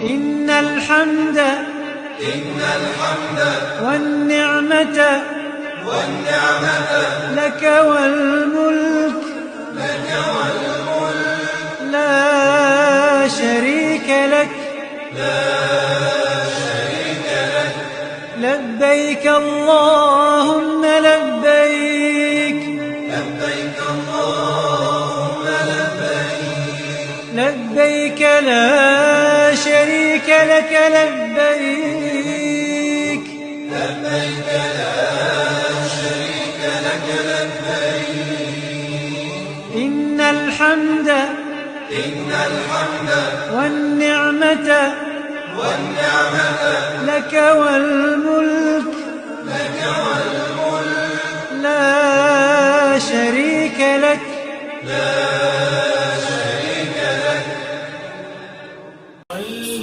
إن الحمد والنعمة لك والملك لا شريك لك لبيك اللهم لبيك لبيك لا شريك لك لبيك إن الحمد والنعمة لك والملك لا شريك لك